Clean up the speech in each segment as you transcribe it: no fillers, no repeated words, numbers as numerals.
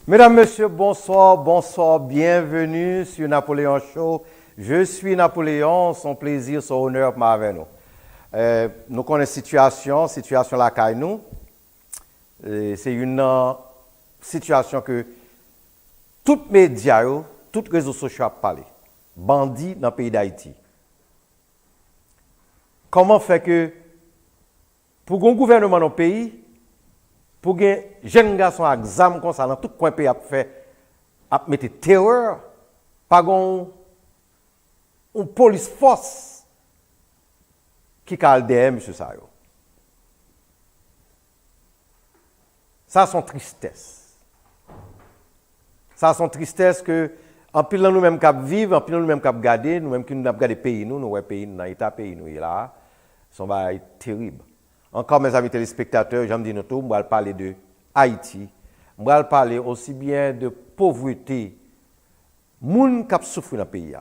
Mesdames, Messieurs, bonsoir, bienvenue sur Napoleon Show. Je suis Napoléon, son plaisir, son honneur pour m'avoir avec nous. Nous connaissons la situation là caille nous. C'est une situation que tous les médias, tous les réseaux sociaux parlent. Bandits dans le pays d'Haïti. Comment fait que pour un gouvernement dans le pays, pour que jeunes garçons à examen comme ça dans tout coin pays à mettre terreur, pas une police force qui a le DM sur ça. Ça c'est une tristesse. Ça c'est une tristesse que en pile nous-mêmes qui vivons, en pile nous-mêmes qui regardons, nous-mêmes qui nous regardons pays nous pays dans l'état pays nous là, sont terrible. Encore mes amis téléspectateurs, j'aime dire tout, je vais parler de Haïti, je vais parler aussi bien de pauvreté, les gens qui souffrent dans le pays,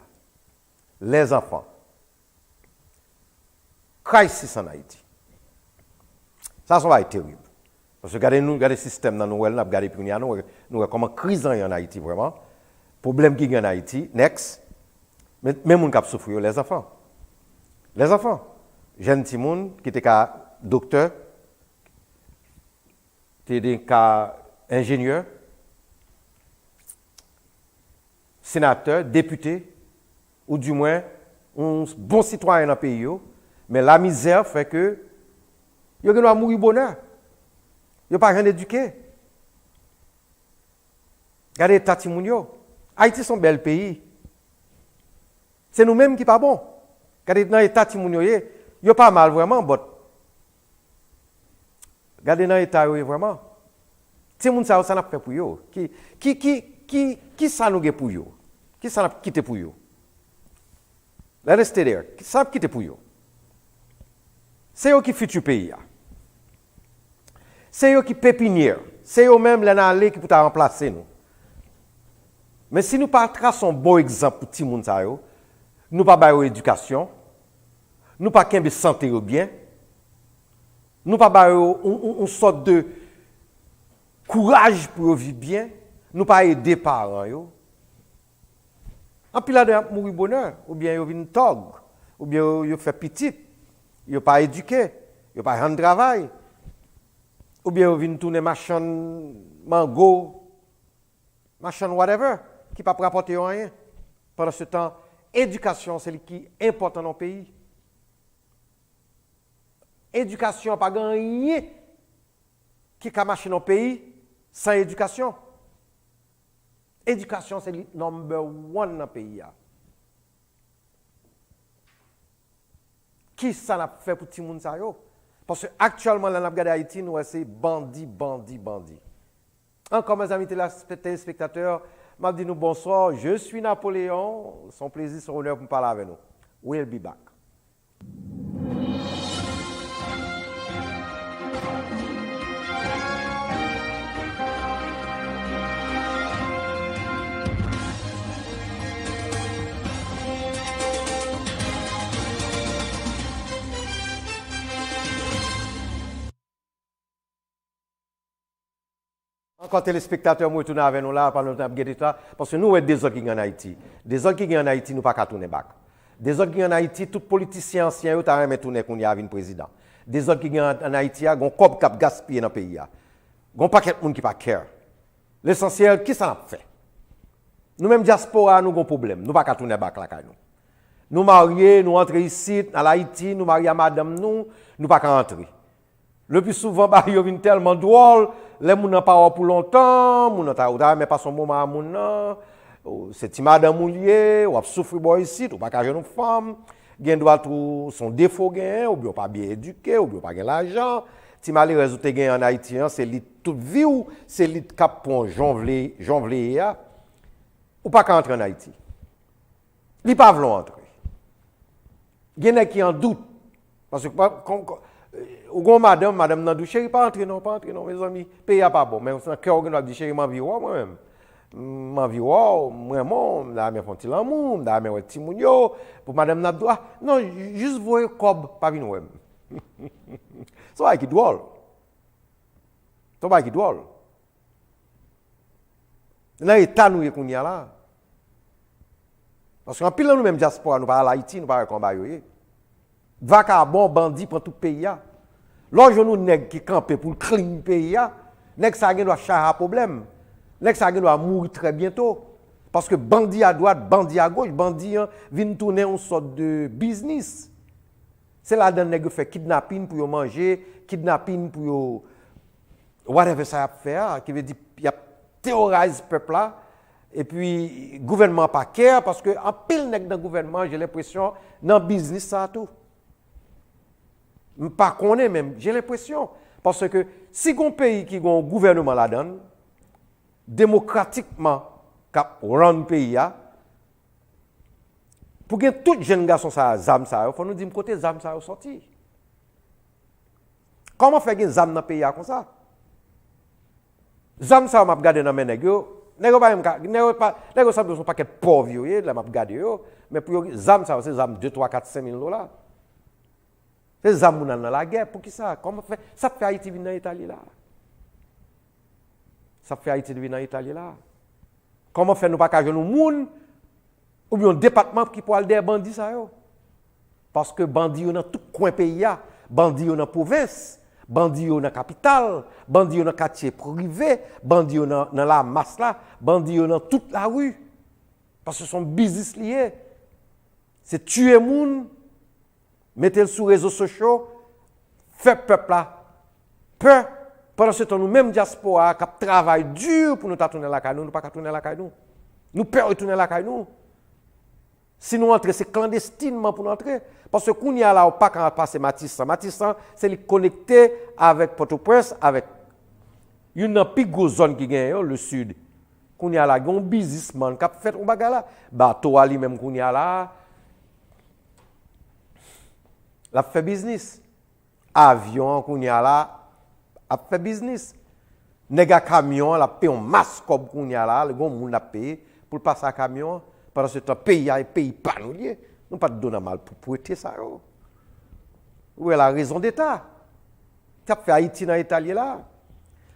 les enfants, crisis en Haïti. Ça va être terrible. Parce que regardez le système dans nous, regardez nous comment crise en Haïti vraiment, problème qui est en Haïti, next, mais les gens qui souffrent, les enfants. Les enfants, jeunes petits gens qui étaient docteur, des cas ingénieur, sénateur, député, ou du moins un bon citoyen dans le pays, mais la misère fait que ils doivent mourir bonheur. Ils n'ont pas rien éduqué. Regardez Tati Mounio. Haïti est un bel pays. C'est nous-mêmes qui ne sommes pas bons. Regardez dans l'état Timounio, il n'y a pas mal vraiment, mais regardez dans l'état vraiment. Si moun ça n'a fait pour yo, qui ça nous pour yo? Qui ça n'a quitté pour yo? Let us stay there. Qui ça n'a quitté pour yo? C'est eux qui futur pays. C'est eux qui pépinière. C'est eux même les allées qui pour remplacer nous. Mais si nous pas traçons un bon exemple pour tout moun ça yo, nous pas bailler éducation, nous pas qu'un santé bien, nous pas bailler une sorte de courage pour vivre bien, nous pas aider parents yo. En pile là de mourir bonheur, ou bien yo vinn tog, ou bien yo fait petit, yo pas éduqué, yo pas rendre travail, ou bien yo vinn tourner machin mango, machin whatever, qui pas rapporter rien. Pendant ce temps, éducation c'est ce qui est important dans le pays. Éducation pas rien qui a marché dans le pays sans éducation. Éducation, c'est le number one dans le pays. Qui ça n'a fait pour tout le monde ça? Parce que actuellement, dans la Haïti, nous c'est bandit. Encore mes amis téléspectateurs, je dis nous bonsoir. Je suis Napoléon. Son plaisir, son honneur pour me parler avec nous. We'll be back. Encore téléspectateurs, moi, retourner avec nous là, pendant le temps de ça, parce que nous, on est des autres qui sont en Haïti. Des autres qui sont en Haïti, nous ne pouvons pas tourner back. Des autres qui sont en Haïti, tout politicien ancien, ils ont même tourné quand il y a un président. Des autres qui sont en Haïti, ils ont un corps qui a gaspillé dans le pays. Ils n'ont pas quelqu'un qui ne pas care. L'essentiel, qui ça a fait? Nous-mêmes, diaspora, nous avons un problème. Nous ne pouvons pas tourner back là. Nous marions, nous entrons ici, à Haïti, nous marions à madame, nous ne pouvons pas entrer. Le plus souvent, ils viennent tellement drôle, les gens n'ont pas pour longtemps, les gens n'ont mais pas son moment à mon c'est madame moulier, ou souffrir ici, ou pas qu'à une femme, gen doit tout son défaut gain, ou bien pas bien éduqué, ou bien pas gain l'argent. Si malheur résultat gain en Haïti, c'est lit toute vie ou c'est lit cap pour jonvler ou pas qu'entrer en Haïti. Li pas vouloir entrer. Gen qui en doute parce que ou gon madame nan dou chéri pas entrer non mes amis pays a pas bon mais on cœur on dit chéri m'envie moi même m'envie moi là me font l'amour là me petit mounio pour madame n'a droit non juste voir cob pas venir même ça va qui drôle Dans l'état nous qu'on y a là. Parce qu'en pile nous même diaspora, nous pas à Haïti, nous pas à combat yo. Va ka bon bandit pour tout pays a. Lorsque nous nèg qui camper pour clean pays a, nèg ça doit char problème. Nèg ça doit mourir très bientôt. Parce que bandit à droite, bandit à gauche, bandit vient tourner une sorte de business. C'est là dedans nèg fait kidnapping pour manger, kidnapping pour whatever ça a fait, qui veut dire y a terrorise peuple là. Et puis gouvernement pas care parce que en pile nèg dans gouvernement, j'ai l'impression dans business ça tout. Pas connaît même, j'ai l'impression parce que si un pays qui a un gouvernement là-dedans démocratiquement cap run pays a pour que tout jeune garçon ça zam ça, faut nous dire côté zam ça sorti. Comment faire que zam dans pays a comme ça? Zam ça m'a regarder dans mes nèg yo, nèg pas ça besoin paquet pauvre yo, là m'a regarder yo, mais pour zam ça c'est zam 2 3 4 5 000 $. C'est zam dans la guerre pour qui ça? Comment faire? Ça fait Haïti venir dans Italie là. Ça fait Haïti venir dans Italie là. Comment faire nous pas cacher nous moun ou bien un département qui pour aller des bandits ça yo? Parce que bandits dans tout coin pays a, bandits dans province, bandits dans capitale, bandits dans quartier privé, bandits dans la masse là, bandits dans toute la rue. Parce que ce sont business liés. C'est tuer moun, mettre le sur les réseaux sociaux, faire peuple là peur. Pendant ce temps, nous-mêmes, diaspora, qui travaillent dur pour nous tourner la caille, nous ne pas tourner la caille. Nous peur de tourner la caille. Si nous entrons, c'est clandestinement pour nous entrer. Parce que quand on y a là, on pas quand passer Matissan. Matissan, c'est connecté avec Port-au-Prince, avec une plus grosse zone qui gagne, le sud. Quand on y a là, il y a un businessman qui a fait un bagage là. Bateau ali même qu'on y a là, il a fait business. Avion qu'on y a là, a fait business. Nèg camion la paye un masse comme qu'on y a là, le gon moun a payé pour passer à camion pendant ce temps pays a pays pas nous lié. Nous pas donner mal pour prêter ça yo. Où est la raison d'état? Tu as fait Haïti dans l'Italie là.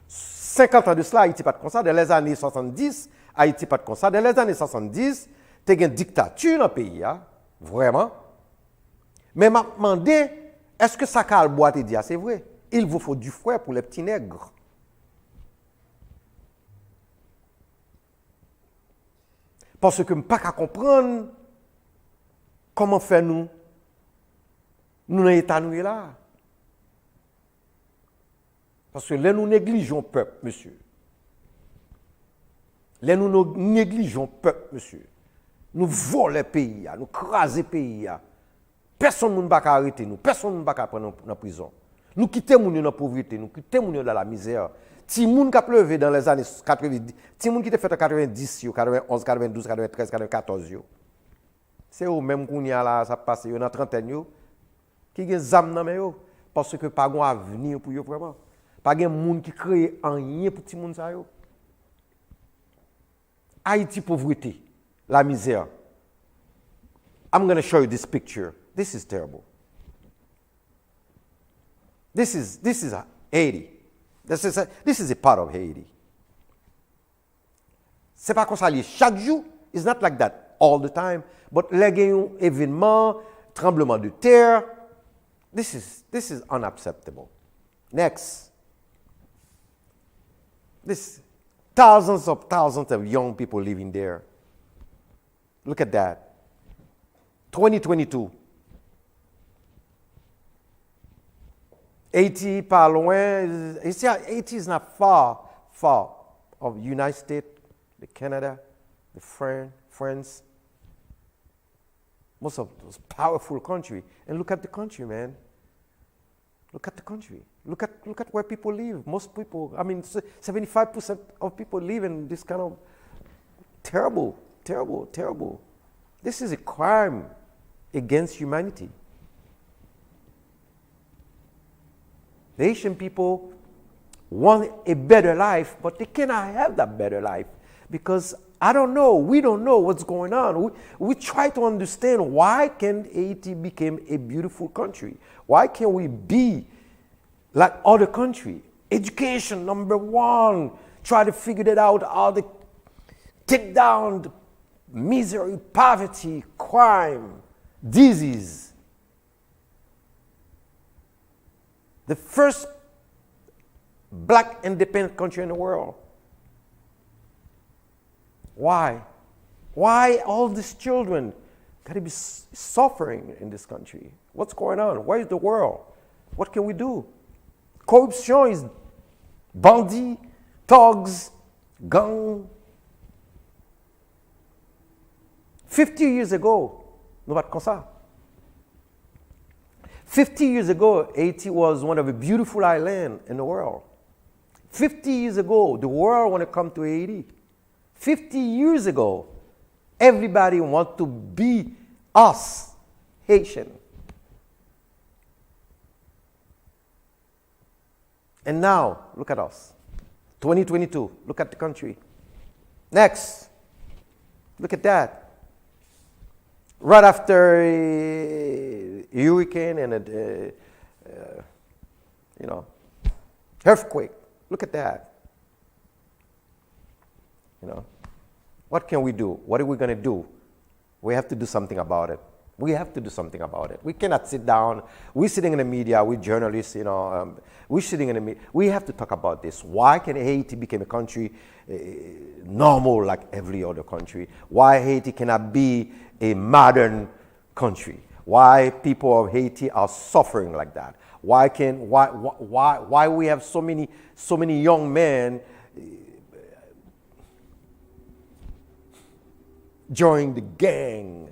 50 ans de cela Haïti pas comme ça dans les années 70, Haïti pas comme ça dans les années 70, tu as une dictature dans le pays là, vraiment. Mais m'a demandé est-ce que ça cal boire te dit c'est vrai? Il vous faut du fouet pour les petits nègres. Parce que je ne peux pas comprendre comment faire nous dans l'état nous là. Parce que là nous négligeons le peuple, monsieur. Là nous négligeons le peuple, monsieur. Nous volons le pays, nous crasons le pays. Personne ne peut pas arrêter nous, personne ne peut pas prendre en prison. Nous quittons dans la pauvreté, nous quittons dans la misère. Si moun qui a pleuvé dans les années 90, si moun qui a fait en 90, 91, 92, 93, 94, c'est eux même qu'on y a là, ça passe dans la trentaine, qui ont des âmes dans les parce que pas de avenir pour eux vraiment. Pas de moun qui crée rien pour ces moun ça yo. Haïti pauvreté, la misère. I'm going to show you this picture. This is terrible. This is Haiti. This is a part of Haiti. C'est pas comme ça chaque jour. It's not like that all the time. But les événements, tremblement de terre. This is unacceptable. Next. This thousands of young people living there. Look at that. 2022. Haiti, pas loin. Haiti is not far of the United States, the Canada, the France. Most of those powerful countries. And look at the country, man. Look at the country. Look at where people live. Most people, 75% of people live in this kind of terrible. This is a crime against humanity. The Haitian people want a better life, but they cannot have that better life because we don't know what's going on. We try to understand why can Haiti become a beautiful country? Why can't we be like other countries? Education, number one. Try to figure that out. take down the misery, poverty, crime, disease. The first black independent country in the world. Why? Why all these children got to be suffering in this country? What's going on? Where is the world? What can we do? Corruption is bandits, thugs, gang. 50 years ago, nous pas comme ça. 50 years ago, Haiti was one of the beautiful islands in the world. 50 years ago, the world want to come to Haiti. 50 years ago, everybody want to be us, Haitian. And now, look at us. 2022, look at the country. Next, look at that. Right after a hurricane and earthquake, look at that. What can we do? What are we going to do? We have to do something about it. We have to do something about it. We cannot sit down. We're sitting in the media. We're journalists. We're sitting in the media. We have to talk about this. Why can Haiti become a country normal like every other country? Why Haiti cannot be a modern country? Why people of Haiti are suffering like that? Why we have so many young men joining the gang,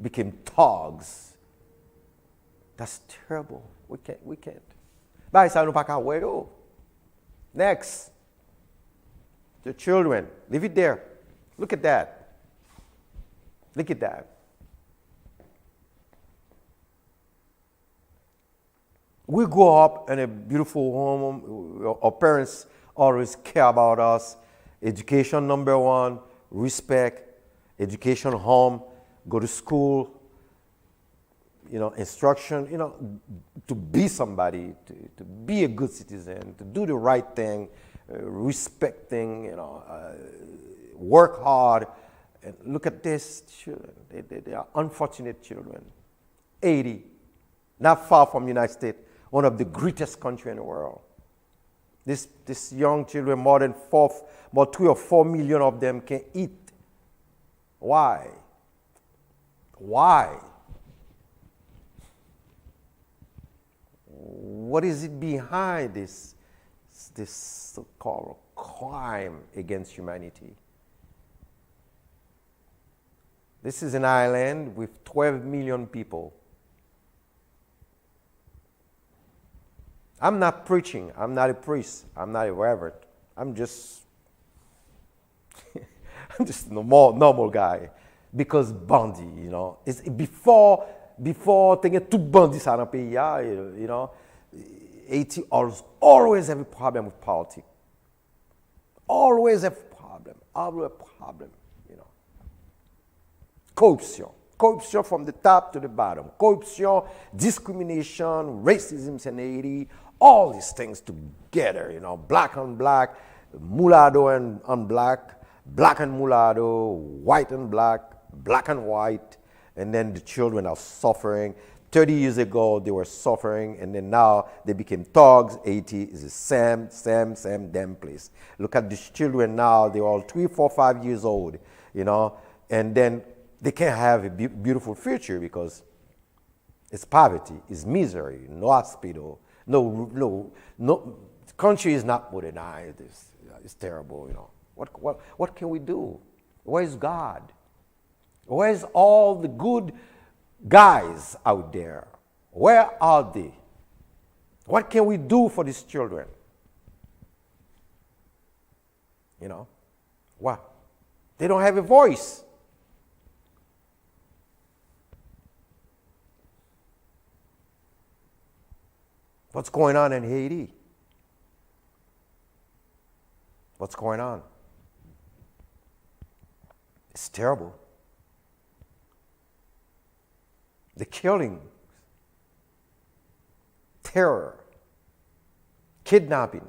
became thugs? That's terrible. We can't. Next, the children. Leave it there. Look at that. Look at that. We grow up in a beautiful home. Our parents always care about us. Education number one, respect, education, home, go to school, instruction, to be somebody, to be a good citizen, to do the right thing, respecting, work hard. And look at these children. They are unfortunate children. 80, not far from the United States, one of the greatest countries in the world. These young children, more 3 or 4 million of them can eat. Why? Why? What is it behind this so-called crime against humanity? This is an island with 12 million people. I'm not preaching. I'm not a priest. I'm not a reverend. I'm just a normal guy. Because bandit, it's before thinking two bandits are in Haiti always have a problem with politics. Always have a problem. Corruption from the top to the bottom. Corruption, discrimination, racism in Haiti, all these things together, black on black, mulatto and black, black and mulatto, white and black, black and white, and then the children are suffering. 30 years ago, they were suffering, and then now they became thugs. Haiti is the same damn place. Look at these children now. They're all 3, 4, 5 years old, and then they can't have a beautiful future because it's poverty, it's misery, no hospital, no. Country is not modernized. It's terrible, What can we do? Where's God? Where's all the good guys out there? Where are they? What can we do for these children? What? They don't have a voice. What's going on in Haiti? What's going on? It's terrible. The killing, terror, kidnapping,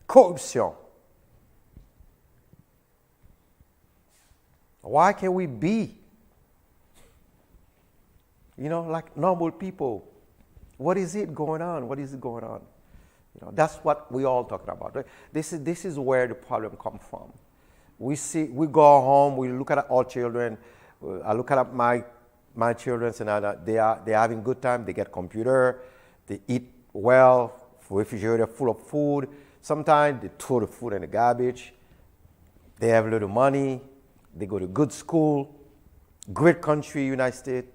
corruption. Why can't we be, like normal people? What is it going on? What is it going on? That's what we all talking about. Right? This is where the problem comes from. We go home, we look at our children. I look at my children, and they're having good time. They get computer, they eat well, refrigerator full of food. Sometimes they throw the food in the garbage. They have a little money. They go to good school, great country, United States.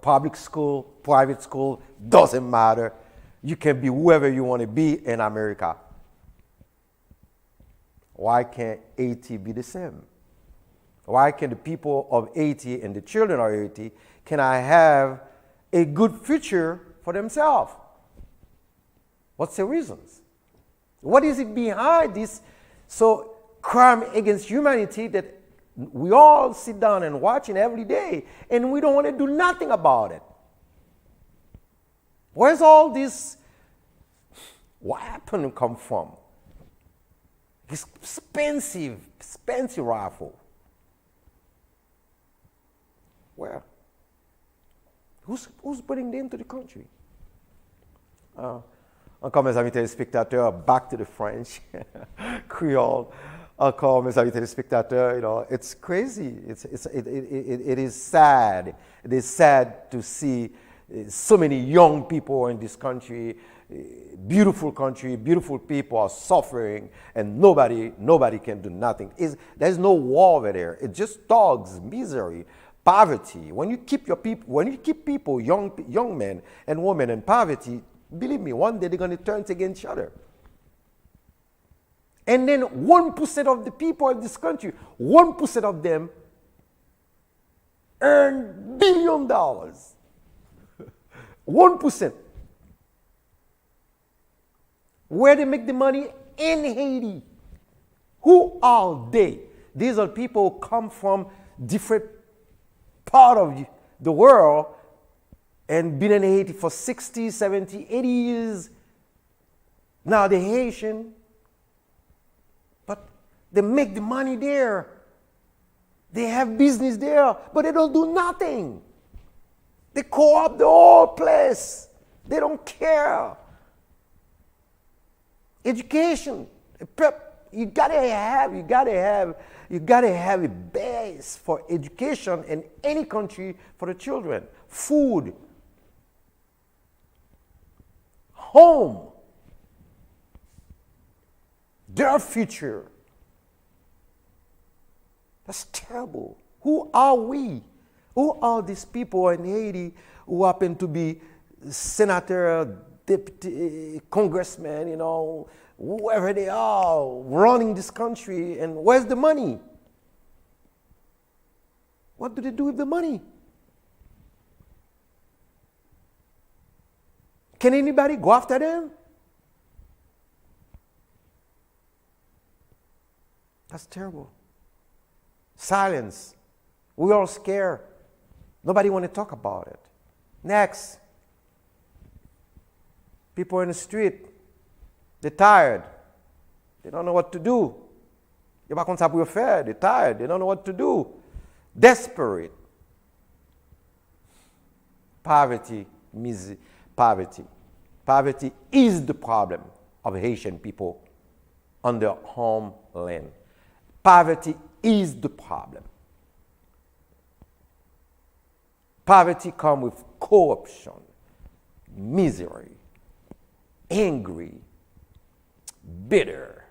Public school, private school, doesn't matter. You can be whoever you want to be in America. Why can't Haiti be the same? Why can the people of Haiti and the children of Haiti, can I have a good future for themselves? What's the reasons? What is it behind this crime against humanity that we all sit down and watching every day, and we don't want to do nothing about it? Where's all this weapon come from? This expensive rifle. Where? Who's bringing them to the country? Encore, mes amis téléspectateurs, back to the French, Creole. Encore, mes amis téléspectateurs, it's crazy. It is sad. It is sad to see so many young people in this country, beautiful people are suffering, and nobody can do nothing. There's no war over there. It's just thugs, misery, poverty. When you keep people, young men and women in poverty, believe me, one day they're going to turn against each other. And then 1% of the people in this country, 1% of them earn $1 billion. 1%. Where they make the money? In Haiti. Who are they? These are people who come from different part of the world and been in Haiti for 60, 70, 80 years. Now they're Haitian. But they make the money there. They have business there, but they don't do nothing. They co-op the whole place. They don't care. Education, you gotta have a base for education in any country for the children. Food, home, their future. That's terrible. Who are we? Who are these people in Haiti who happen to be senator, deputy, congressmen, whoever they are, running this country, and where's the money? What do they do with the money? Can anybody go after them? That's terrible. Silence. We're all scared. Nobody want to talk about it. Next. People in the street, they're tired. They don't know what to do. They're tired. They don't know what to do. Desperate. Poverty. Poverty is the problem of Haitian people on their homeland. Poverty is the problem. Poverty comes with corruption, misery, angry, bitter.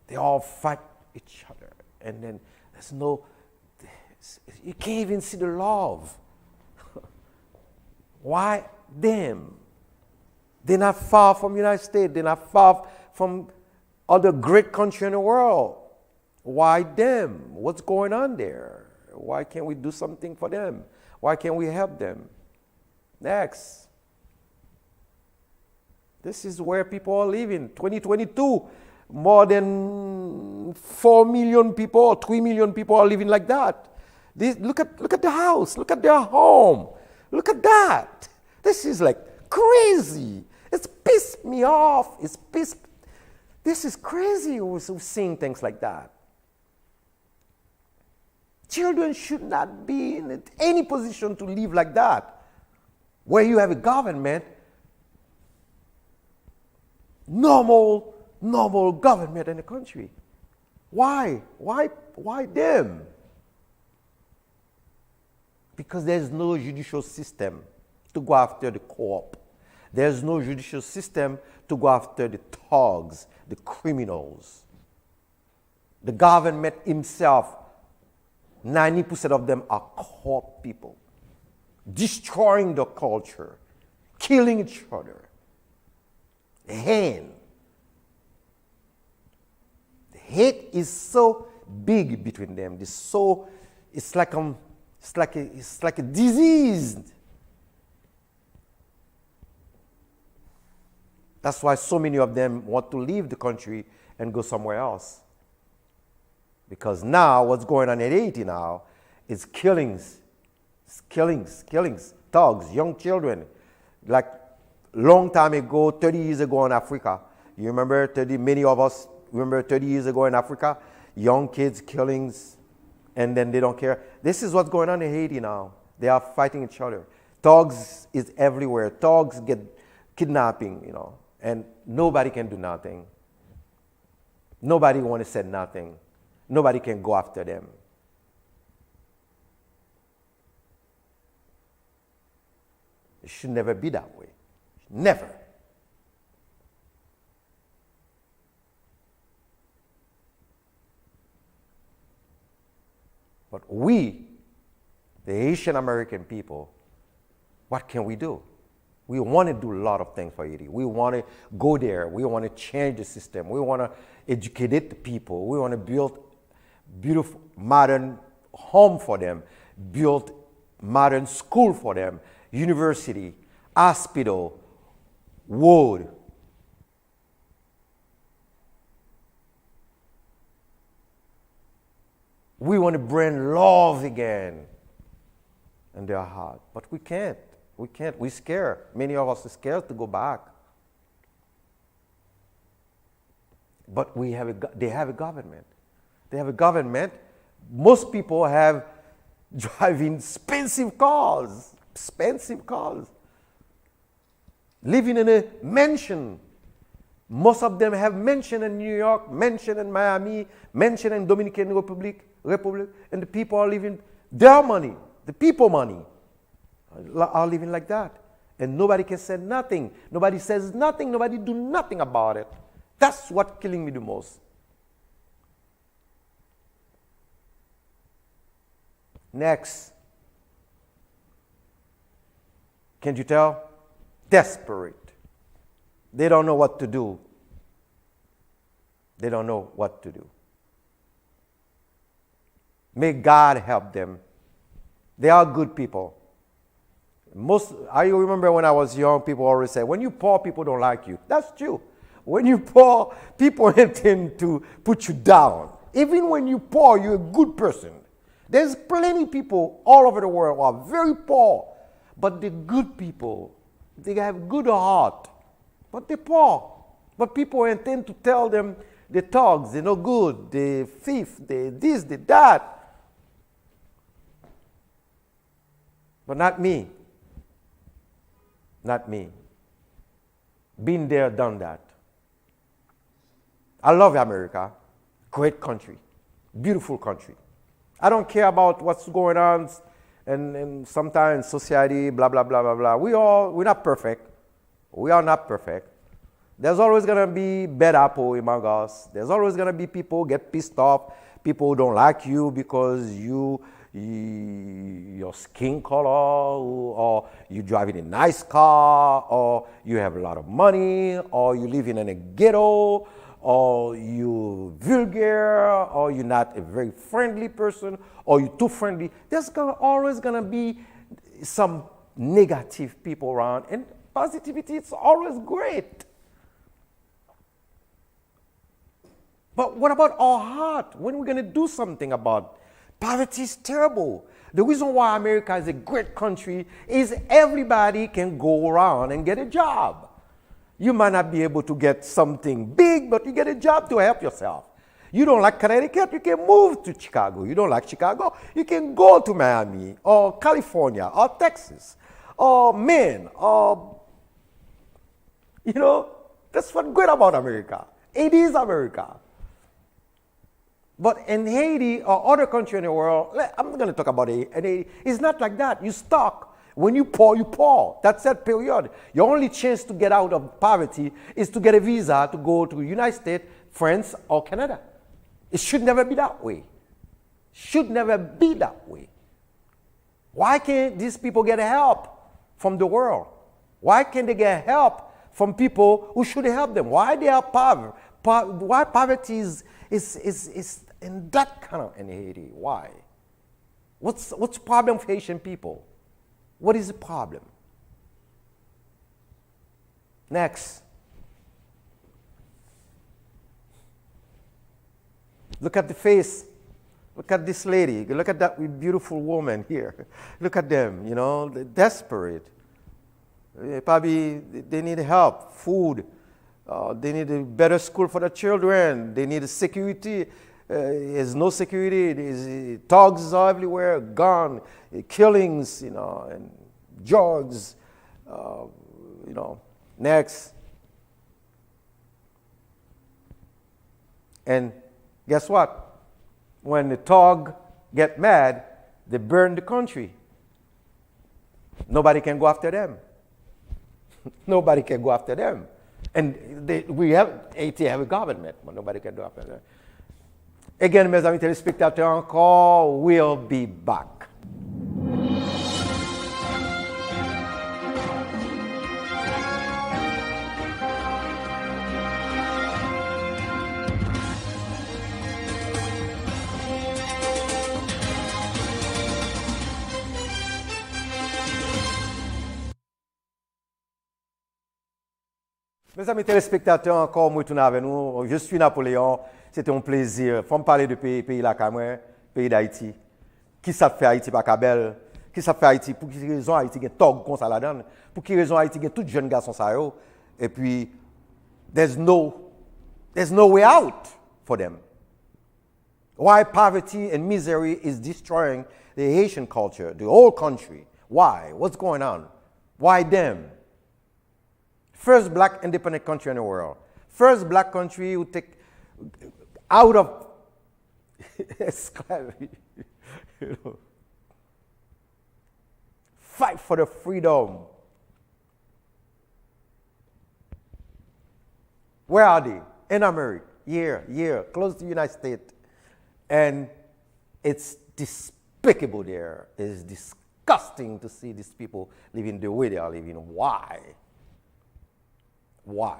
They all fight each other. And then you can't even see the love. Why them? They're not far from the United States. They're not far from other great countries in the world. Why them? What's going on there? Why can't we do something for them? Why can't we help them? Next. This is where people are living. 2022, more than 4 million people or 3 million people are living like that. Look at the house. Look at their home. Look at that. This is like crazy. It's pissed me off. It's pissed This is crazy, we're seeing things like that. Children should not be in any position to live like that, where you have a government, normal government in the country. Why? Why them? Because there's no judicial system to go after the co-op. There's no judicial system to go after the thugs, the criminals. The government himself, 90% of them are corrupt people, destroying the culture, killing each other. The hate is so big between them. It's like a disease. That's why so many of them want to leave the country and go somewhere else. Because now what's going on in Haiti now is killings, thugs, young children. Like long time ago, 30 years ago in Africa, you remember many of us remember 30 years ago in Africa, young kids killings, and then they don't care. This is what's going on in Haiti now. They are fighting each other. Thugs is everywhere. Thugs get kidnapping, and nobody can do nothing. Nobody want to say nothing. Nobody can go after them. It should never be that way. Never. But we, the Haitian American people, what can we do? We want to do a lot of things for Haiti. We want to go there. We want to change the system. We want to educate the people. We want to build beautiful modern home for them, build modern school for them, university, hospital, road. We want to bring love again in their heart, but we can't. We can't. We're scared. Many of us are scared to go back. But they have a government. They have a government. Most people have driving expensive cars. Living in a mansion. Most of them have mansion in New York, mansion in Miami, mansion in Dominican Republic, and the people are living their money, the people money, are living like that. And nobody can say nothing. Nobody says nothing. Nobody do nothing about it. That's what's killing me the most. Next. Can't you tell? Desperate. They don't know what to do. They don't know what to do. May God help them. They are good people. I remember when I was young, people always say, when you're poor, people don't like you. That's true. When you're poor, people intend to put you down. Even when you're poor, you're a good person. There's plenty of people all over the world who are very poor, but the good people, they have good heart, but they're poor. But people intend to tell them the thugs, they're no good, the thief, the this, the that. But not me. Not me. Been there, done that. I love America. Great country. Beautiful country. I don't care about what's going on and sometimes society, blah, blah, blah, blah, blah. We're not perfect. We are not perfect. There's always going to be bad apple among us. There's always going to be people who get pissed off, people who don't like you because your skin color, or you driving a nice car, or you have a lot of money, or you living in a ghetto, or you vulgar, or you're not a very friendly person, or you're too friendly. There's always going to be some negative people around, and positivity is always great. But what about our heart? When are we going to do something about poverty? Is terrible. The reason why America is a great country is everybody can go around and get a job. You might not be able to get something big, but you get a job to help yourself. You don't like Connecticut, you can move to Chicago. You don't like Chicago, you can go to Miami or California or Texas or Maine or, that's what's great about America. It is America. But in Haiti or other country in the world, I'm not going to talk about Haiti. It's not like that. You stuck. When you pour, you pour. That's that period. Your only chance to get out of poverty is to get a visa to go to the United States, France, or Canada. It should never be that way. Should never be that way. Why can't these people get help from the world? Why can't they get help from people who should help them? Why they are poor? Why poverty is in that kind of in Haiti? Why? What's the problem for Haitian people? What is the problem? Next. Look at the face. Look at this lady. Look at that beautiful woman here. Look at them, they're desperate. Probably they need help, food. They need a better school for the children. They need security. There's no security. There's thugs are everywhere, gun, killings, and drugs. Next. And guess what? When the thug get mad, they burn the country. Nobody can go after them. Nobody can go after them. And Haiti have a government, but nobody can go after them. Again, mes amis téléspectateurs, encore, we'll be back. Mes amis téléspectateurs, encore, moi, tout avec nous. Je suis Napoléon. C'était un plaisir. Il faut me parler de pays là, pays d'Haïti. Qui ça fait Haïti pas Kabel? Qui ça fait Haïti? Pour quelle raison Haïti a tog comme ça là-dedans? Pour quelle raison Haïti a tout jeune garçon ça yo? Et puis, there's no way out for them. Why poverty and misery is destroying the Haitian culture, the whole country? Why? What's going on? Why them? First black independent country in the world. First black country who take out of slavery. Fight for the freedom. Where are they? In America. Here, close to the United States. And it's despicable there. It's disgusting to see these people living the way they are living. Why? Why?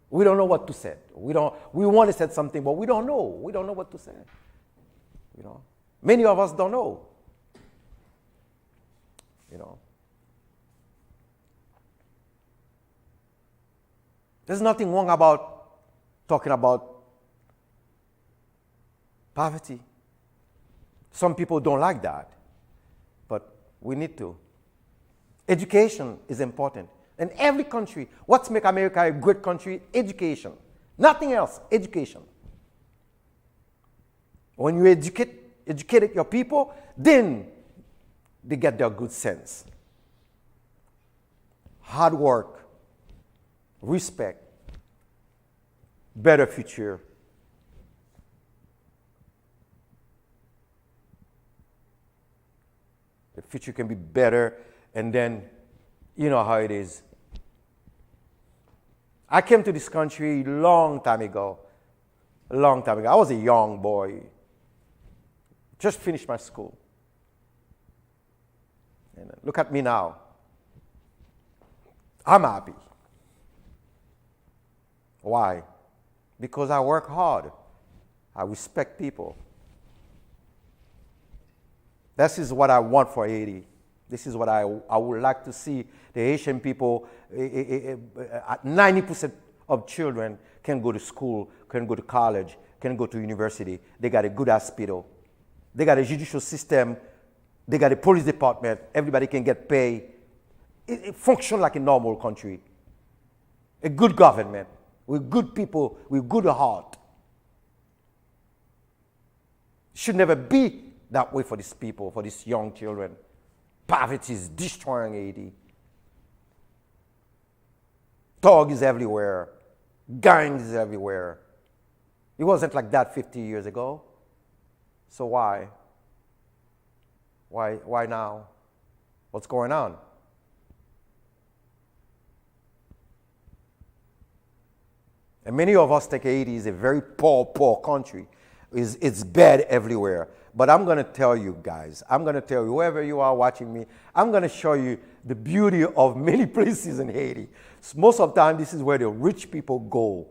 We don't know what to say. We want to say something, but we don't know. We don't know what to say. Many of us don't know. There's nothing wrong about talking about poverty. Some people don't like that, but we need to. Education is important. In every country, what's make America a great country? Education. Nothing else, education. When you educate your people, then they get their good sense. Hard work, respect, better future. The future can be better, and then you know how it is. I came to this country a long time ago. I was a young boy. Just finished my school. And look at me now. I'm happy. Why? Because I work hard. I respect people. This is what I want for Haiti. This is what I would like to see the Haitian people. 90% of children can go to school, can go to college, can go to university. They got a good hospital. They got a judicial system. They got a police department. Everybody can get paid. it functions like a normal country. A good government, with good people, with good heart. It should never be that way for these people, for these young children. Poverty is destroying Haiti. Thugs everywhere. Gangs everywhere. It wasn't like that 50 years ago. So why? Why now? What's going on? And many of us think Haiti is a very poor country. It's bad everywhere. But I'm going to tell you guys, I'm going to tell you, whoever you are watching me, I'm going to show you the beauty of many places in Haiti. Most of the time, this is where the rich people go.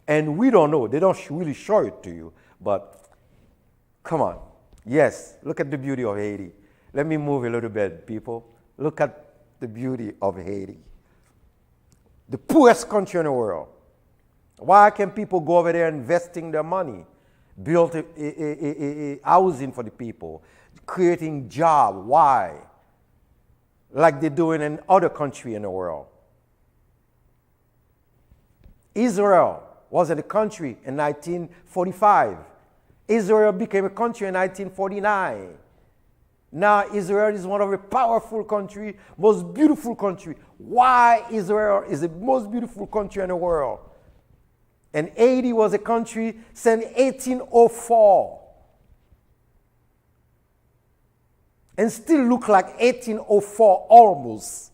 And we don't know. They don't really show it to you. But come on. Yes, look at the beauty of Haiti. Let me move a little bit, people. Look at the beauty of Haiti. The poorest country in the world. Why can people go over there investing their money? Build a housing for the people, creating jobs. Why? Like they're doing in other countries in the world. Israel wasn't a country in 1945. Israel became a country in 1949. Now Israel is one of the powerful countries, most beautiful country. Why Israel is the most beautiful country in the world? And Haiti was a country since 1804. And still look like 1804 almost.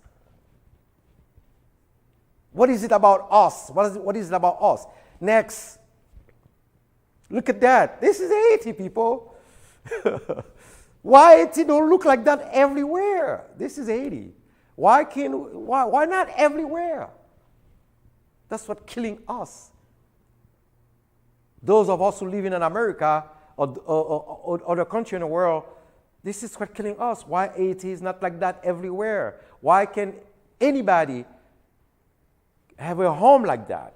What is it about us? What is it about us? Next. Look at that. This is Haiti, people. Why Haiti don't look like that everywhere? This is Haiti. Why not everywhere? That's what's killing us. Those of us who live in America or other country in the world, this is what's killing us. Why Haiti is not like that everywhere? Why can anybody have a home like that?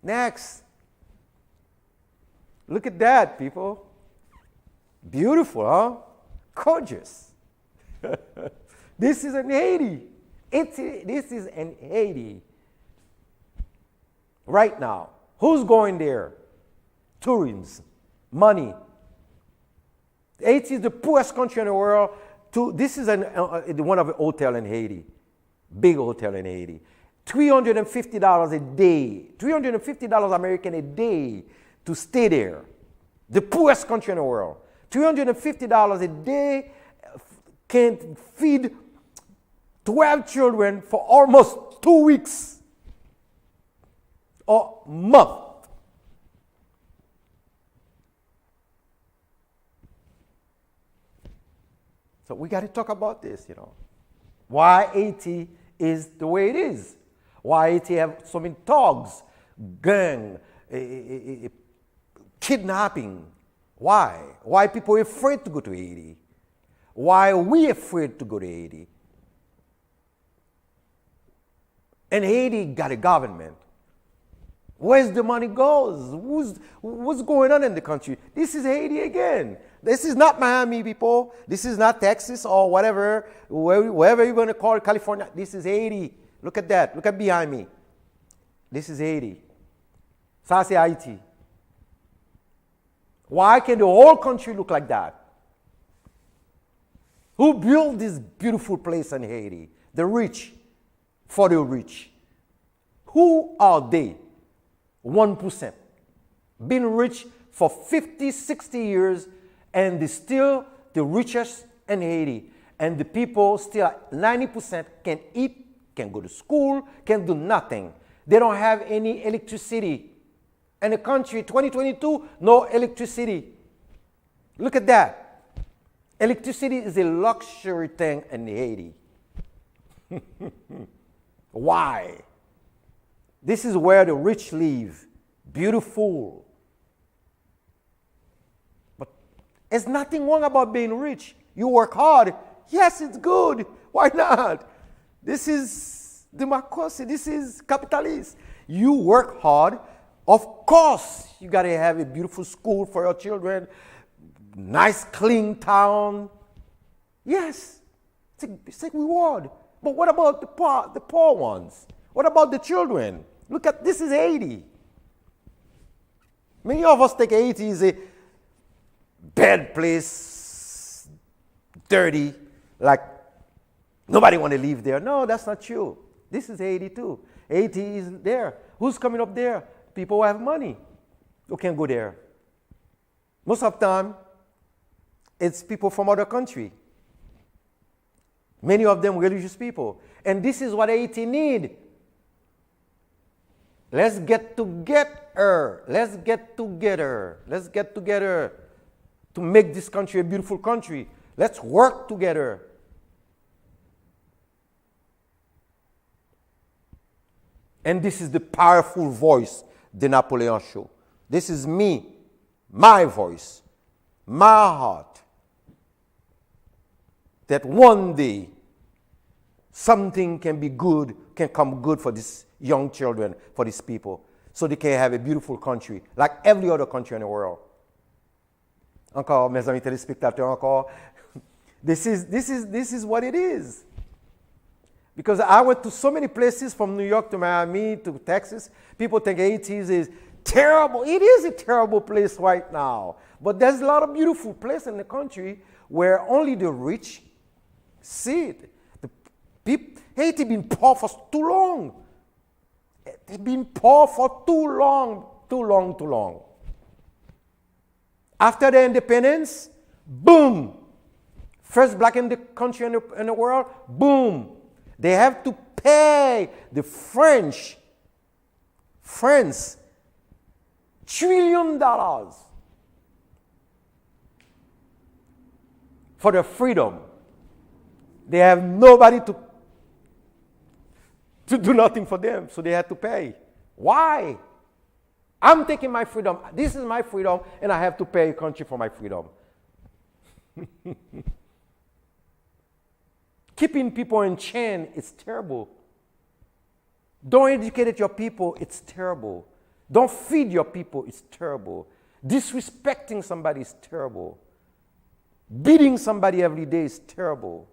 Next. Look at that, people. Beautiful, huh? Gorgeous. This is in Haiti. This is in Haiti. Right now. Who's going there? Tourism, money. Haiti is the poorest country in the world. This is one of the hotels in Haiti. Big hotel in Haiti. $350 a day. $350 American a day to stay there. The poorest country in the world. $350 a day can feed 12 children for almost 2 weeks or month. So we got to talk about this, Why Haiti is the way it is. Why Haiti have so many thugs, gang, kidnapping. Why? Why people are afraid to go to Haiti? Why are we afraid to go to Haiti? And Haiti got a government. Where's the money goes? What's going on in the country? This is Haiti again. This is not Miami, people. This is not Texas or whatever, wherever you're going to call it, California. This is Haiti. Look at that. Look at behind me. This is Haiti. Ça, c'est Haiti. Why can the whole country look like that? Who built this beautiful place in Haiti? The rich, for the rich. Who are they? 1%. Been rich for 50, 60 years, and they're still the richest in Haiti. And the people still, 90% can eat, can go to school, can do nothing. They don't have any electricity. In the country, 2022, no electricity. Look at that. Electricity is a luxury thing in Haiti. Why? This is where the rich live. Beautiful. But there's nothing wrong about being rich. You work hard. Yes, it's good. Why not? This is democracy. This is capitalist. You work hard. Of course, you got to have a beautiful school for your children. Nice, clean town. Yes, it's a reward. But what about the poor ones? What about the children? Look at, this is Haiti. Many of us think Haiti is a bad place, dirty, like nobody want to live there. No, that's not true. This is Haiti too. Haiti is there. Who's coming up there? People who have money who can go there. Most of the time, it's people from other country. Many of them religious people. And this is what Haiti need. Let's get together. Let's get together. Let's get together to make this country a beautiful country. Let's work together. And this is the powerful voice, the Napoleon Show. This is me, my voice, my heart. That one day, something can be good, can come good for these young children, for these people, so they can have a beautiful country, like every other country in the world. Encore, mes amis téléspectateurs, encore. This is what it is. Because I went to so many places, from New York to Miami to Texas. People think Haiti is terrible. It is a terrible place right now. But there's a lot of beautiful places in the country where only the rich see it. Haiti been poor for too long. They've been poor for too long. After the independence, boom. First black in the country in the world, boom. They have to pay the French $1 trillion for their freedom. They have nobody to do nothing for them, so they had to pay. Why? I'm taking my freedom. This is my freedom, and I have to pay a country for my freedom. Keeping people in chain is terrible. Don't educate your people, it's terrible. Don't feed your people, it's terrible. Disrespecting somebody is terrible. Beating somebody every day is terrible.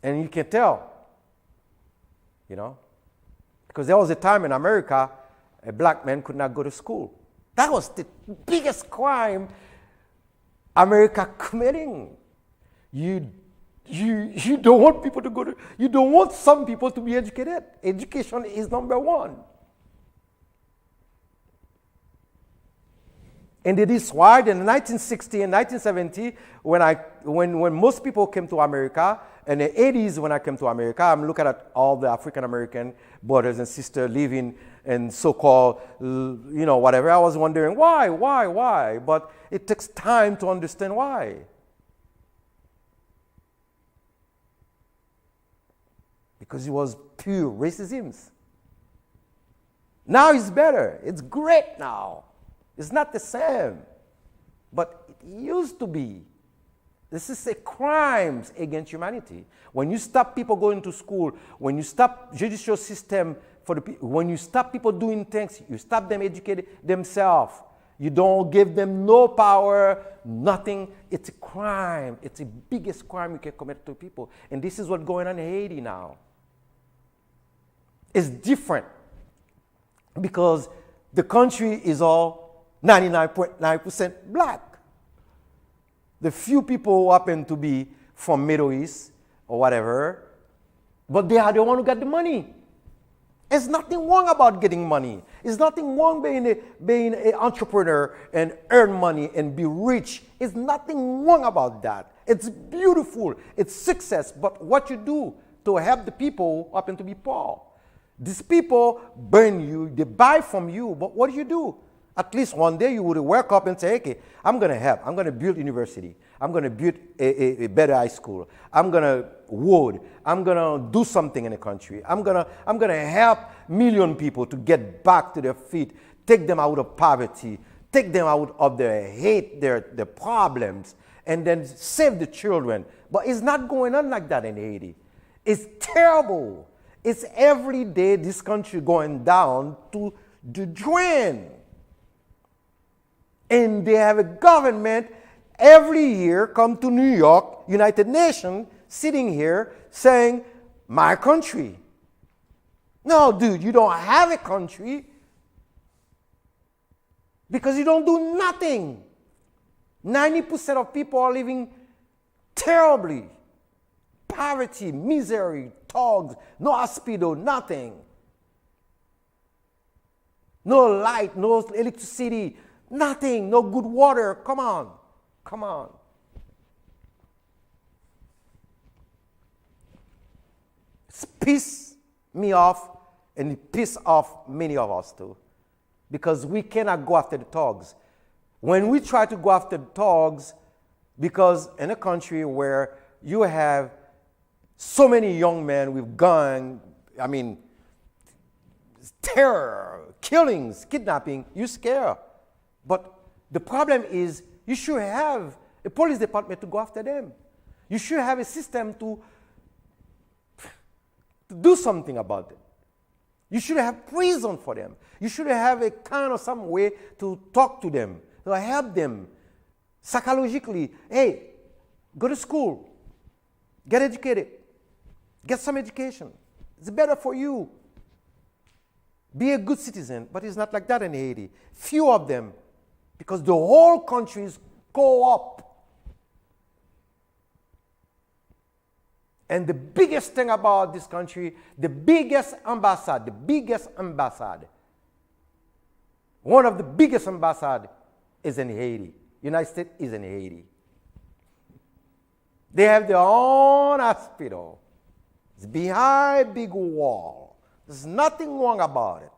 And you can tell, because there was a time in America, a black man could not go to school. That was the biggest crime America committing. You don't want people to go to, you don't want some people to be educated. Education is number one. And it is why in 1960 and 1970, when most people came to America, in the 80s when I came to America, I'm looking at all the African-American brothers and sisters living in so-called, whatever. I was wondering, why? But it takes time to understand why. Because it was pure racism. Now it's better. It's great now. It's not the same. But it used to be. This is a crime against humanity. When you stop people going to school, when you stop judicial system for the people, when you stop people doing things, you stop them educating themselves. You don't give them no power, nothing. It's a crime. It's the biggest crime you can commit to people. And this is what's going on in Haiti now. It's different because the country is all 99.9% black. The few people who happen to be from Middle East or whatever, but they are the one who got the money. There's nothing wrong about getting money. There's nothing wrong being an entrepreneur and earn money and be rich. There's nothing wrong about that. It's beautiful. It's success. But what you do to help the people who happen to be poor. These people burn you. They buy from you. But what do? At least one day you would wake up and say, okay, I'm going to help. I'm going to build university. I'm going to build a better high school. I'm going to road. I'm going to do something in the country. I'm going to help million people to get back to their feet, take them out of poverty, take them out of their hate, their problems, and then save the children. But it's not going on like that in Haiti. It's terrible. It's every day this country going down to the drain. And they have a government every year come to New York, United Nations, sitting here saying, my country. No, dude, you don't have a country because you don't do nothing. 90% of people are living terribly. Poverty, misery, thugs, no hospital, nothing. No light, no electricity, nothing, no good water. Come on, come on. It's piss me off and it piss off many of us too. Because we cannot go after the thugs. When we try to go after the thugs, because in a country where you have so many young men with guns, terror, killings, kidnapping, you're scared. But the problem is you should have a police department to go after them. You should have a system to do something about it. You should have prison for them. You should have a kind of some way to talk to them, to help them psychologically. Hey, go to school, get educated, get some education. It's better for you. Be a good citizen, but it's not like that in Haiti. Few of them, because the whole countries go up. And the biggest thing about this country, the biggest ambassade, one of the biggest ambassades is in Haiti. United States is in Haiti. They have their own hospital. It's behind a big wall. There's nothing wrong about it.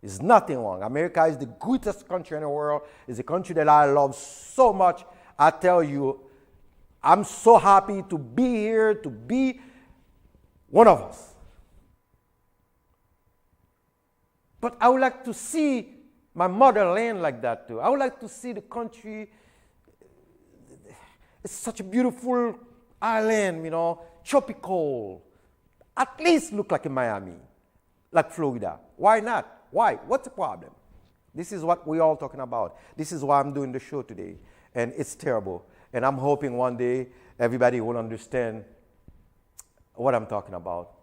There's nothing wrong. America is the greatest country in the world. It's a country that I love so much. I tell you, I'm so happy to be here, to be one of us. But I would like to see my motherland like that too. I would like to see the country. It's such a beautiful island, tropical. At least look like in Miami, like Florida. Why not? Why? What's the problem? This is what we're all talking about. This is why I'm doing the show today. And it's terrible. And I'm hoping one day everybody will understand what I'm talking about.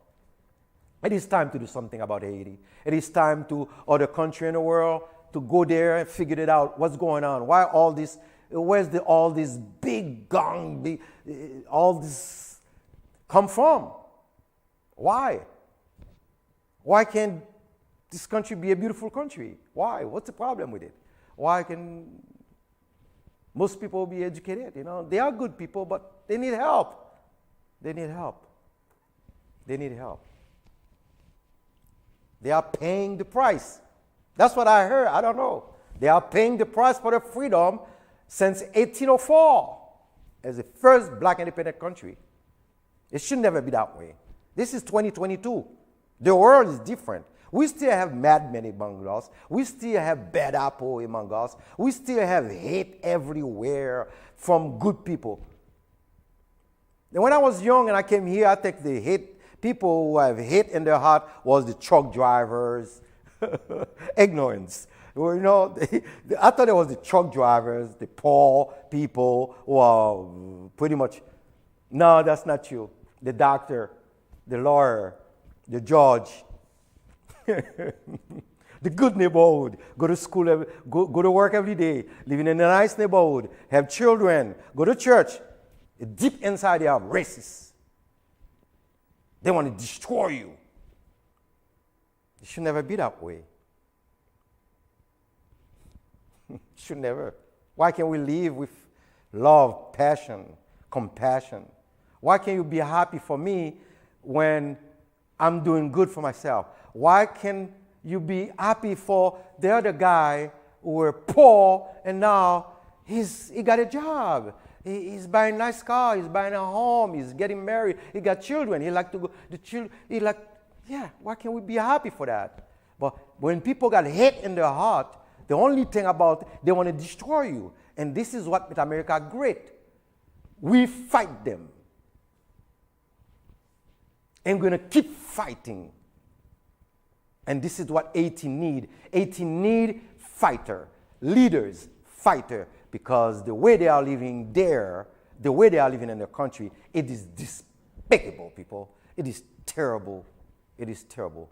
It is time to do something about Haiti. It is time to other country in the world to go there and figure it out. What's going on? Why all this? Where's all this big gang, all this come from? Why? Why can't this country be a beautiful country? Why? What's the problem with it? Why can most people be educated? They are good people, but they need help. They need help. They need help. They are paying the price. That's what I heard. I don't know. They are paying the price for their freedom since 1804 as the first black independent country. It should never be that way. This is 2022. The world is different. We still have madmen among us. We still have bad apple among us. We still have hate everywhere from good people. And when I was young and I came here, I think the hate, people who have hate in their heart was the truck drivers, ignorance. I thought it was the truck drivers, the poor people who are pretty much, no, that's not true. The doctor, the lawyer, the judge, the good neighborhood, go to school, go to work every day, living in a nice neighborhood, have children, go to church. Deep inside they are racist. They want to destroy you. It should never be that way. Should never. Why can't we live with love, passion, compassion? Why can't you be happy for me when I'm doing good for myself? Why can you be happy for the other guy who were poor and now he got a job? He's buying a nice car, he's buying a home, he's getting married, he got children, he like to go, why can't we be happy for that? But when people got hate in their heart, the only thing about they want to destroy you. And this is what made America great. We fight them. And we're going to keep fighting. And this is what Haiti need. Haiti need fighter, leaders, fighter because the way they are living there, the way they are living in their country, it is despicable, people. It is terrible. It is terrible.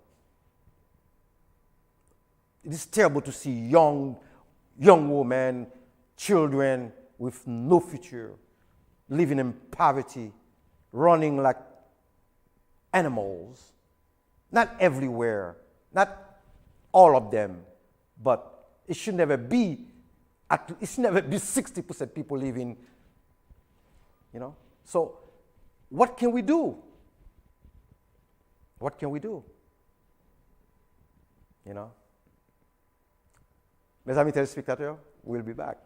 It is terrible to see young women, children with no future, living in poverty, running like animals. Not everywhere, not all of them, but it should never be. It should never be 60% people living. So, what can we do? What can we do? Mes amis téléspectateurs, we'll be back.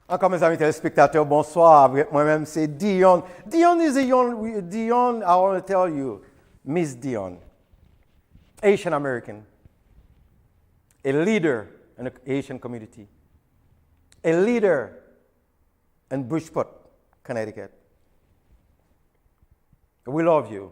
Encore mes amis téléspectateurs, bonsoir. Moi-même, c'est Dion. Dion, I want to tell you, Miss Dion, Asian American, a leader in the Asian community, a leader in Bridgeport, Connecticut. We love you.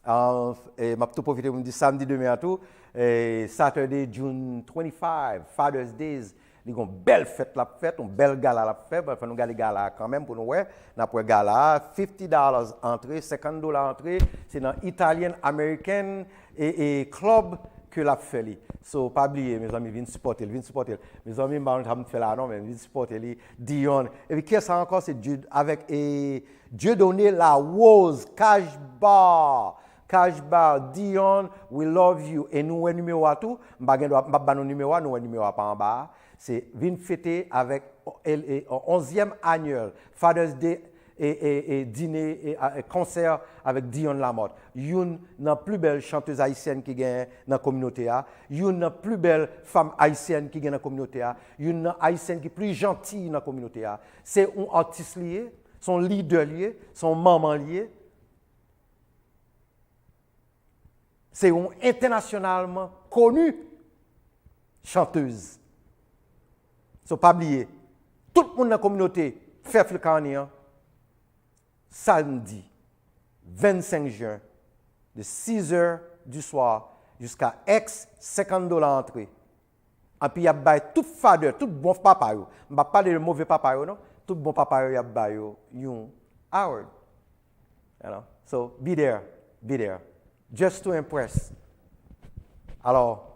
Je vais profiter de samedi demain à tout, Saturday, June 25, Father's Days. Nous avons une belle fête, une belle gala la fête. Nous avons une gala quand même pour nous. Nous avons une gala, $50 entrée, $50 entrée. C'est dans Italian American et club que la fait. So, pas oublier, mes amis, viennent supporter. Mes amis, je ne fais là, non, mais viennent supporter. Dion. Et puis, qu'est-ce encore? C'est avec Dieu donné la Rose, Cash Bar, Dion, we love you. Et nous, un numéro à tout. Je ne vais pas nous numéro, nous, un numéro pas en bas. C'est venir fêter avec le 11e annuel Father's Day et dîner et concert avec Dion Lamotte. Une des plus belles chanteuses haïtiennes qui gagne dans la communauté. Une des plus belles femmes haïtiennes qui gagne dans la communauté. Une haïtienne qui est plus gentille dans la communauté. C'est un artiste lié, son leader lié, son maman lié. C'est une internationalement connue chanteuse. So, pas oublier, tout le monde dans la communauté fait le carnet samedi 25 juin de 6h du soir jusqu'à X $50 entrée. Et puis il y a tout father, tout bon papa. Je ne vais pas parler de mauvais papa, non? Tout bon papa, il y a un hour. So be there. Just to impress. Alors,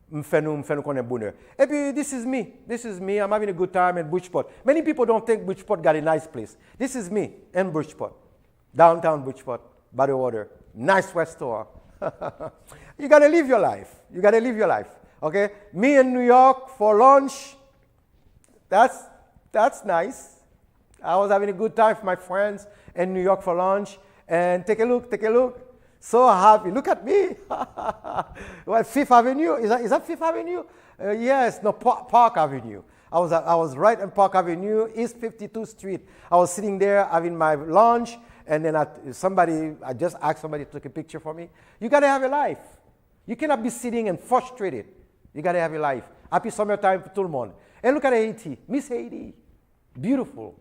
me fait nous connaître bonheur. Et puis, this is me. I'm having a good time in Bridgeport. Many people don't think Bridgeport got a nice place. This is me in Bridgeport. Downtown Bridgeport, by the water. Nice restaurant. You got to live your life. Okay? Me in New York for lunch. That's nice. I was having a good time with my friends in New York for lunch. And take a look. So happy. Look at me. Well, Fifth Avenue. Is that Fifth Avenue? Yes. No, Park Avenue. I was right on Park Avenue, East 52nd Street. I was sitting there having my lunch, and then I just asked somebody to take a picture for me. You got to have a life. You cannot be sitting and frustrated. You got to have a life. Happy summertime for tout le monde. And look at Haiti. Miss Haiti. Beautiful.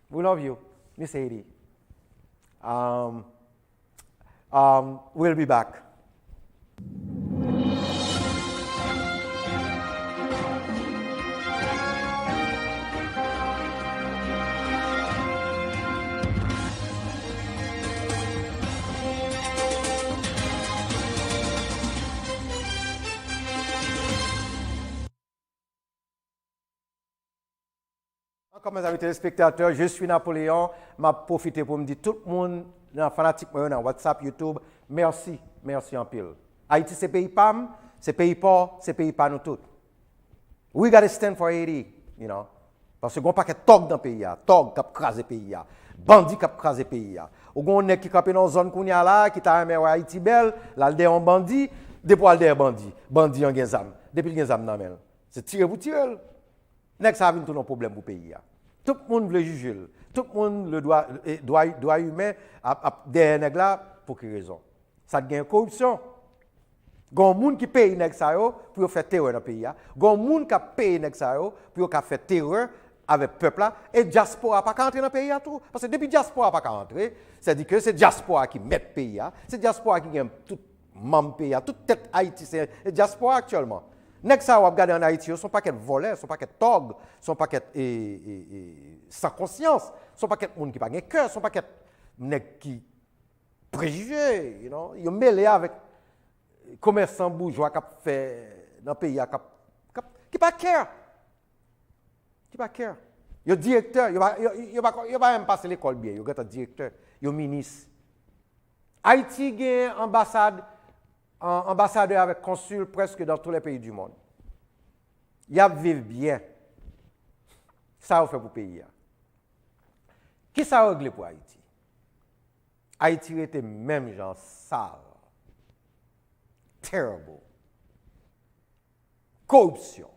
We love you, Miss Haiti. We'll be back. Encore mes amis téléspectateurs, je suis Napoléon. Je profite pour me dire tout le monde dans fanatique dans WhatsApp, YouTube, merci en pile. Haïti c'est pays PAM, c'est pays pauvre, c'est pays pas nous tous. We got to stand for Haiti, Parce que gon pas que tog dans pays tog qui craser pays bandit qui craser pays Ou gon nek qui camper dans zone kounya là qui t'a aimé Haïti belle, là le un bandit, depuis le bandit en genzam, depuis le genzam nan men. C'est tirer pour tirer. Nek ça vient tout un problème pour pays Tout le monde veut juger. Tout le monde le doit humain derrière nèg là pour quelle raison? Ça gagne corruption. Gon moun qui paye nèg ça yo pour faire terreur dans pays. Gon moun qui paye nèg ça yo pour faire terreur avec peuple là et diaspora pas entrer dans pays tout parce que depuis diaspora pas entrer, c'est dit que c'est diaspora qui met pays, c'est diaspora qui gagne tout membre pays, toute tête Haïti c'est diaspora actuellement. Nèg ça va regarder en Haïti, sont pas qu'être voleurs, sont pas qu'être tog, sont pas qu'être sans conscience, sont pas qu'être monde qui pas gagne cœur, sont pas qu'être nèg qui préjugés, you know, ils mêlé avec commerçants bourgeois qui fait dans le pays qui pas care. Qui pas care. Yo directeur, yo va même passer l'école bien, yo un directeur, yo ministre. Haïti gagne ambassadeur avec consul presque dans tous les pays du monde. Y a vivre bien. Ça on fait pour le pays. Qui ça règle pour Haïti? Haïti était même genre sale. Terrible. Corruption.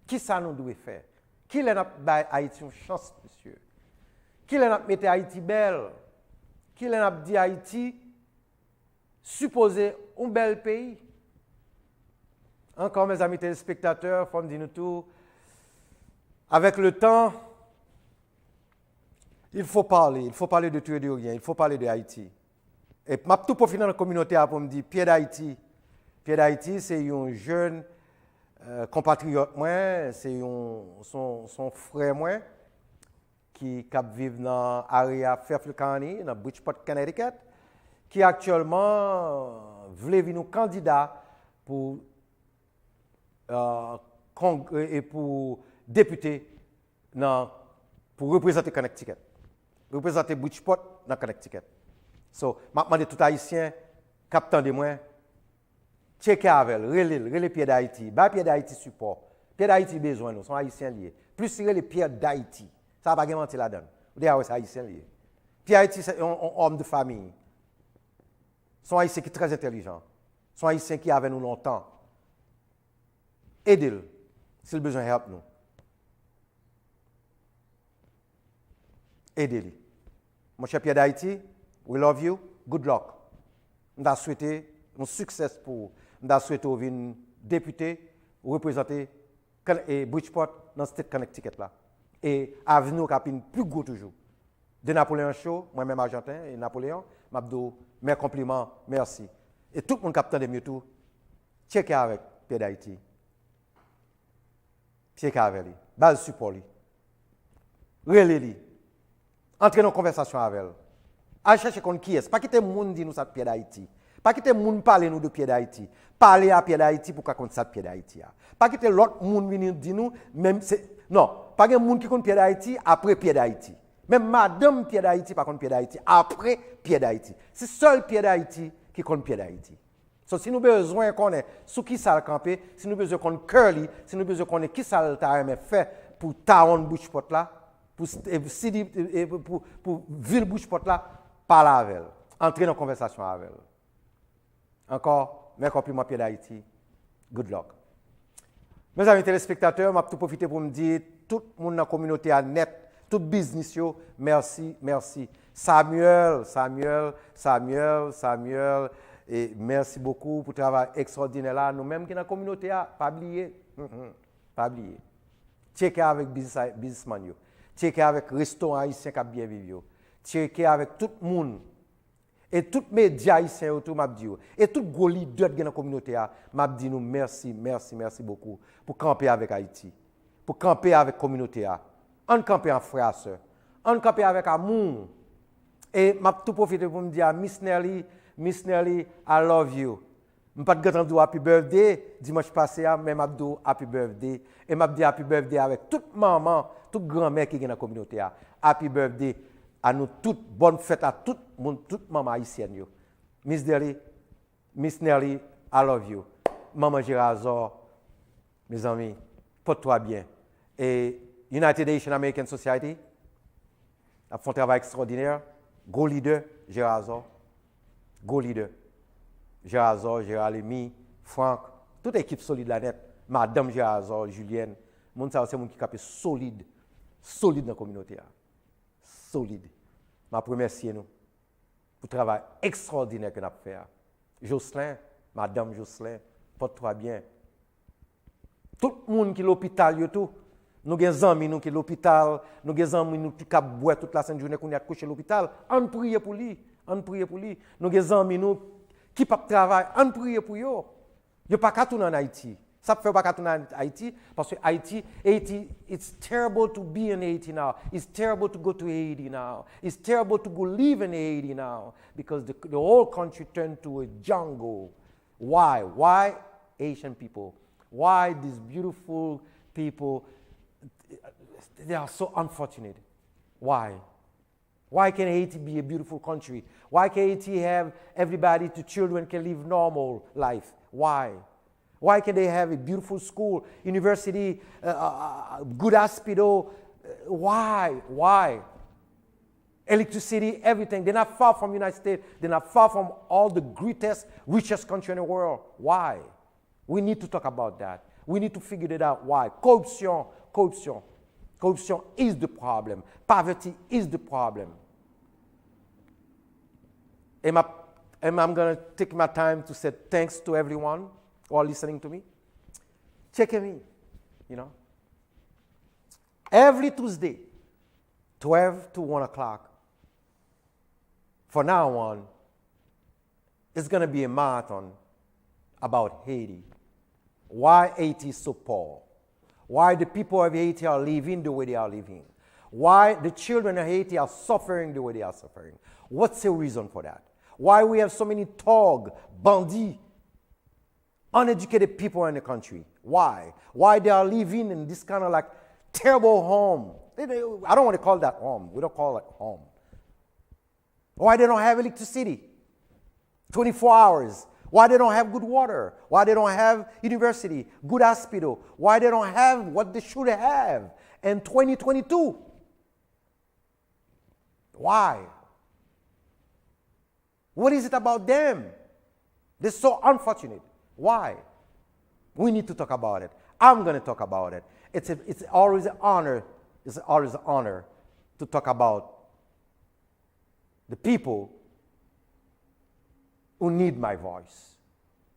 Qui ça nous doit faire? Qui l'a donné Haïti une chance, monsieur? Qui l'a mis Haïti belle? Qui l'a dit Haïti supposé un bel pays? Encore mes amis téléspectateurs, faut me dire nous tout. Avec le temps, il faut parler de tout et de rien, il faut parler de Haïti. Et je tout profiter dans la communauté pour me dire, Pierre d'Haïti, c'est un jeune compatriote, c'est son frère, qui vit dans l'area Fairfield County, dans Bridgeport, Connecticut, qui actuellement voulait venir candidat pour député pour représenter Connecticut, représenter Bridgeport dans Connecticut. So, je demande tout Haïtien, captant de moi, checker avec relais Pierre d'Haïti, bah Pierre d'Haïti support. Pierre d'Haïti besoin nous, sont Haïtiens liés. Plus les Pierre d'Haïti, ça va pas mentir là-dedans. Vous dites c'est Haïtien lié. Pierre d'Haïti c'est un homme de famille. Sont Haïtiens qui sont très intelligents. Sont Haïtiens qui avec nous longtemps. Aidez-le, s'il besoin help nous. Aidez-le. Mon cher Pierre d'Haïti, we love you, good luck. Je souhaite un succès pour je souhaite venir député ou représenter Bridgeport dans le state Connecticut là. Et avenir qui plus gros toujours. De Napoleon Show, moi-même argentin et Napoléon, m'abdou mes compliments, merci. Et tout le monde capteur de mieux tout, checker avec Pierre d'Haïti. Checker avec lui, base support lui. Relais lui. Entrez dans conversation avec elle. À chercher contre qui est. Pas quitter monde dit nous ça Pierre d'Haïti. Pas quitter monde parler nous de Pierre d'Haïti. Parler à Pierre d'Haïti pour qu'on compte ça Pierre d'Haïti. Pas quitter l'autre monde venir dire nous même c'est non, pas un monde qui compte Pierre d'Haïti après Pierre d'Haïti. Même madame Pierre d'Haïti pas compte Pierre d'Haïti après Pierre d'Haïti. C'est seul Pierre d'Haïti qui compte Pierre d'Haïti. So, si nous besoin qu'on est sous qui ça le camper, si nous besoin qu'on curly, si nous besoin qu'on est qui ça le fait pour Taon Bridgeport là, pour ville Bridgeport là, parler avec elle, entrer dans conversation avec elle. Encore, mes compliments Pierre d'Haïti. Good luck. Mes amis téléspectateurs, je vais tout profiter pour me dire, tout le monde dans la communauté à net, tout business, merci, merci. Samuel, et merci beaucoup pour le travail extraordinaire là. Nous-mêmes qui dans la communauté, pas oublier. Pas oublier. Checker avec businessman, checker avec restaurant haïtien qui a bien vécu, checker avec tout le monde. Et tous les médias haïtiens autour m'a dit et tout gros leader de la communauté m'a dit nous merci beaucoup pour camper avec Haïti, pour camper avec la communauté on camper en frère sœur, on camper avec amour. Et m'a tout profiter pour me dire Miss Nelly, I love you. Je pas de dire happy birthday dimanche passé mais m'a dit happy birthday et m'a dit happy birthday avec toute maman, toute grand-mère qui est dans la communauté happy birthday. À nous toutes, bonne fête à tout le monde, toute maman haïtienne. Miss Nelly, I love you. Maman Gérard, mes amis, porte-toi bien. Et United Asian American Society a fait un travail extraordinaire. Go leader, Gérard, go leader. Gérard Lémy, Franck, toute équipe solide la net. Madame Gérard, Julienne, c'est un monde qui est solide dans la communauté. Solide. Je remercie nous pour le travail extraordinaire que nous avons fait. Jocelyn, Madame Jocelyn, porte-toi bien. Tout le monde qui est à l'hôpital, nous avons des amis qui sont à l'hôpital, nous avons des amis qui sont boire toute la journée qu'on est couché à l'hôpital. On prie pour lui. On prie pour lui. Nous avons des amis qui ne peuvent pas travailler. On prie pour eux. Il n'y a pas qu'à tout en Haïti. Ça ne fait pas qu'à tout en Haïti parce que Haïti, it's terrible to be in Haiti now. It's terrible to go to Haiti now. It's terrible to go live in Haiti now because the whole country turned to a jungle. Why? Why Asian people? Why these beautiful people? They are so unfortunate. Why? Why can Haiti be a beautiful country? Why can Haiti have everybody, the children can live normal life? Why? Why can they have a beautiful school, university, good hospital? Why? Why? Electricity, everything. They're not far from the United States. They're not far from all the greatest, richest country in the world. Why? We need to talk about that. We need to figure it out. Why? Corruption, corruption. Corruption is the problem. Poverty is the problem. And I'm going to take my time to say thanks to everyone who are listening to me. Check me, Every Tuesday, 12 to 1 o'clock, from now on, it's going to be a marathon about Haiti. Why Haiti is so poor. Why the people of Haiti are living the way they are living. Why the children of Haiti are suffering the way they are suffering. What's the reason for that? Why we have so many thugs, bandits, uneducated people in the country. Why? Why they are living in this kind of like terrible home. I don't want to call that home. We don't call it home. Why they don't have electricity 24 hours. Why they don't have good water. Why they don't have university, good hospital. Why they don't have what they should have in 2022. Why? What is it about them? They're so unfortunate. Why? We need to talk about it. I'm going to talk about it. It's always an honor. It's always an honor to talk about the people who need my voice.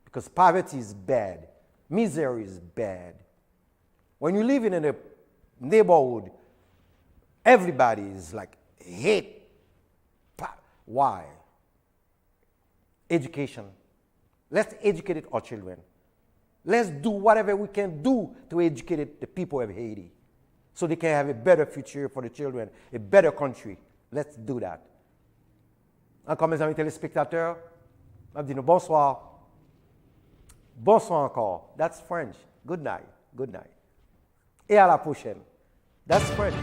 Because poverty is bad. Misery is bad. When you live in a neighborhood, everybody is like hate. Why? Education. Let's educate our children. Let's do whatever we can do to educate the people of Haiti so they can have a better future for the children, a better country. Let's do that. Encore mes amis téléspectateurs, je dis bonsoir. Bonsoir encore. That's French. Good night. Good night. Et à la prochaine. That's French.